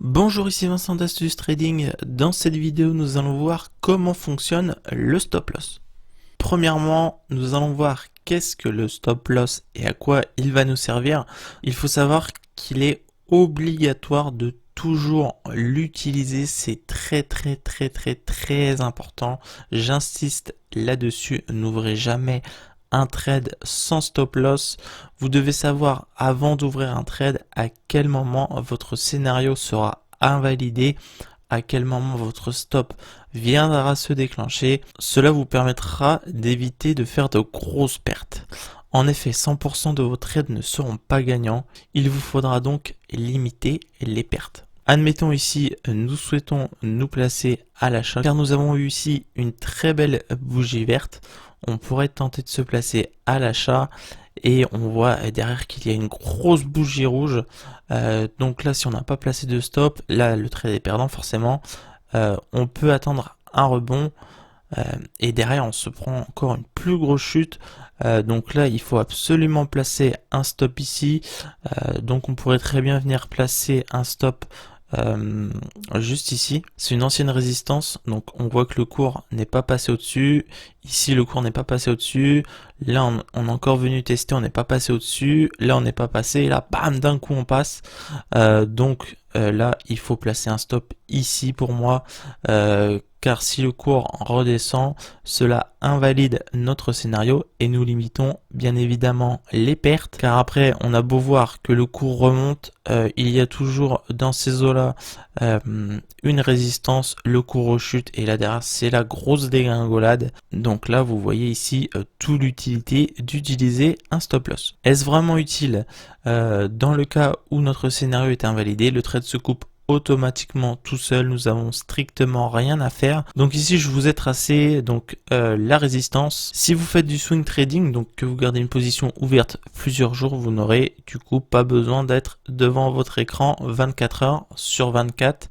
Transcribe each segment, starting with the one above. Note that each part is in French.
Bonjour, ici Vincent d'Astuce Trading. Dans cette vidéo, nous allons voir comment fonctionne le stop loss. Premièrement, nous allons voir qu'est-ce que le stop loss et à quoi il va nous servir. Il faut savoir qu'il est obligatoire de toujours l'utiliser. C'est très important. J'insiste là-dessus. N'ouvrez jamais un trade sans stop loss. Vous devez savoir avant d'ouvrir un trade à quel moment votre scénario sera invalidé, à quel moment votre stop viendra se déclencher. Cela vous permettra d'éviter de faire de grosses pertes. En effet, 100% de vos trades ne seront pas gagnants. Il vous faudra donc limiter les pertes. Admettons ici, nous souhaitons nous placer à l'achat car nous avons eu ici une très belle bougie verte. On pourrait tenter de se placer à l'achat et on voit derrière qu'il y a une grosse bougie rouge. Donc là, si on n'a pas placé de stop, là le trade est perdant forcément. On peut attendre un rebond et derrière on se prend encore une plus grosse chute. Donc là, il faut absolument placer un stop ici. Donc on pourrait très bien venir placer un stop juste ici. C'est une ancienne résistance, donc on voit que le cours n'est pas passé au-dessus. Ici le cours n'est pas passé au-dessus. Là on est encore venu tester, on n'est pas passé au-dessus. Là on n'est pas passé, et là bam, d'un coup on passe. Là il faut placer un stop ici pour moi, car si le cours redescend, cela invalide notre scénario et nous limitons bien évidemment les pertes, car après on a beau voir que le cours remonte, il y a toujours dans ces eaux-là une résistance, le cours rechute et là derrière c'est la grosse dégringolade. Donc là vous voyez ici toute l'utilité d'utiliser un stop loss. Est-ce vraiment utile dans le cas où notre scénario est invalidé? Le trade se coupe automatiquement tout seul, nous avons strictement rien à faire. Donc ici je vous ai tracé donc la résistance. Si vous faites du swing trading, donc que vous gardez une position ouverte plusieurs jours, vous n'aurez du coup pas besoin d'être devant votre écran 24 heures sur 24.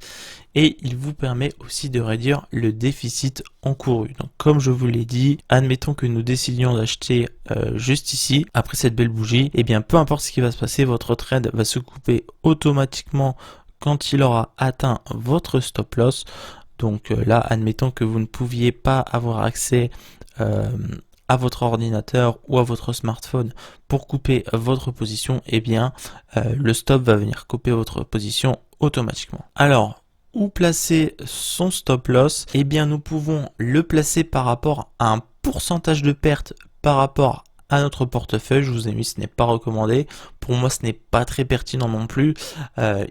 Et il vous permet aussi de réduire le déficit encouru. Donc comme je vous l'ai dit, admettons que nous décidions d'acheter juste ici, après cette belle bougie, et bien peu importe ce qui va se passer, votre trade va se couper automatiquement quand il aura atteint votre stop loss. Donc là, admettons que vous ne pouviez pas avoir accès à votre ordinateur ou à votre smartphone pour couper votre position, et bien le stop va venir couper votre position automatiquement. Alors, où placer son stop loss? Eh bien, nous pouvons le placer par rapport à un pourcentage de perte par rapport à notre portefeuille. Je vous ai mis, ce n'est pas recommandé. Pour moi, ce n'est pas très pertinent non plus.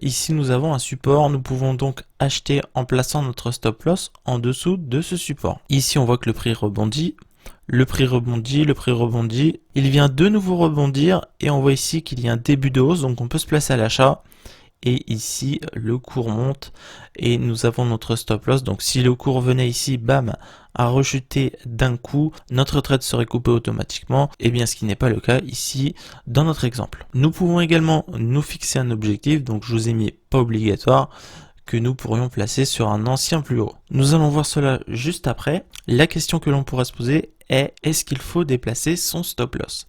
Ici, nous avons un support. Nous pouvons donc acheter en plaçant notre stop loss en dessous de ce support. Ici, on voit que le prix rebondit. Le prix rebondit, le prix rebondit. Il vient de nouveau rebondir et on voit ici qu'il y a un début de hausse. Donc, on peut se placer à l'achat. Et ici le cours monte et nous avons notre stop loss. Donc si le cours venait ici, bam, à rechuter d'un coup, notre trade serait coupé automatiquement. Et bien ce qui n'est pas le cas ici dans notre exemple. Nous pouvons également nous fixer un objectif, donc je vous ai mis pas obligatoire, que nous pourrions placer sur un ancien plus haut. Nous allons voir cela juste après. La question que l'on pourra se poser est: est-ce qu'il faut déplacer son stop loss?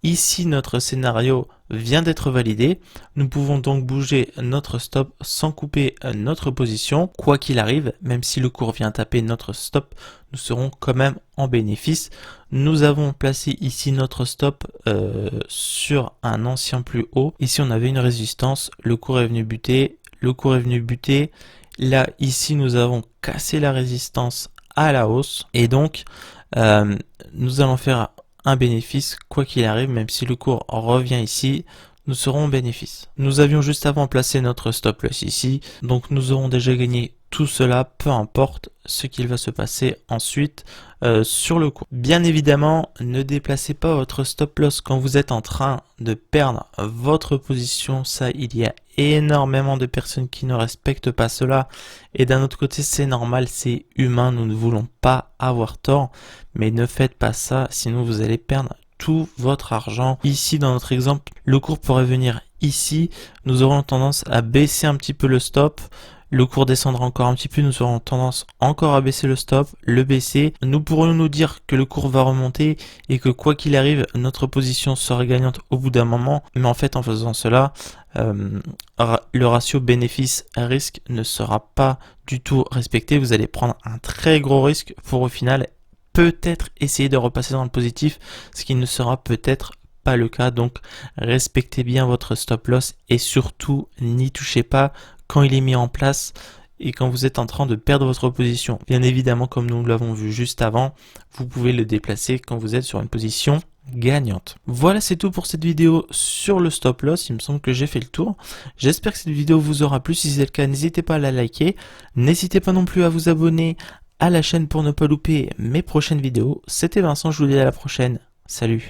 Ici notre scénario vient d'être validé. Nous pouvons donc bouger notre stop sans couper notre position. Quoi qu'il arrive, même si le cours vient taper notre stop, nous serons quand même en bénéfice. Nous avons placé ici notre stop sur un ancien plus haut. Ici on avait une résistance, le cours est venu buter, le cours est venu buter. Là ici nous avons cassé la résistance à la hausse et donc nous allons faire un bénéfice quoi qu'il arrive. Même si le cours revient ici, nous serons en bénéfice. Nous avions juste avant placé notre stop loss ici, donc nous aurons déjà gagné tout cela, peu importe ce qu'il va se passer ensuite sur le cours. Bien évidemment, ne déplacez pas votre stop loss quand vous êtes en train de perdre votre position. Ça, il y a énormément de personnes qui ne respectent pas cela. Et d'un autre côté, c'est normal, c'est humain, nous ne voulons pas avoir tort. Mais ne faites pas ça, sinon vous allez perdre tout votre argent. Ici, dans notre exemple, le cours pourrait venir ici. Nous aurons tendance à baisser un petit peu le stop. Le cours descendra encore un petit peu, nous aurons tendance encore à baisser le stop, le baisser. Nous pourrions nous dire que le cours va remonter et que quoi qu'il arrive, notre position sera gagnante au bout d'un moment. Mais en fait, en faisant cela, le ratio bénéfice-risque ne sera pas du tout respecté. Vous allez prendre un très gros risque pour au final peut-être essayer de repasser dans le positif, ce qui ne sera peut-être pas le cas. Donc respectez bien votre stop loss et surtout n'y touchez pas quand il est mis en place et quand vous êtes en train de perdre votre position. Bien évidemment, comme nous l'avons vu juste avant, vous pouvez le déplacer quand vous êtes sur une position gagnante. Voilà, c'est tout pour cette vidéo sur le stop loss. Il me semble que j'ai fait le tour. J'espère que cette vidéo vous aura plu. Si c'est le cas, n'hésitez pas à la liker. N'hésitez pas non plus à vous abonner à la chaîne pour ne pas louper mes prochaines vidéos. C'était Vincent, je vous dis à la prochaine. Salut!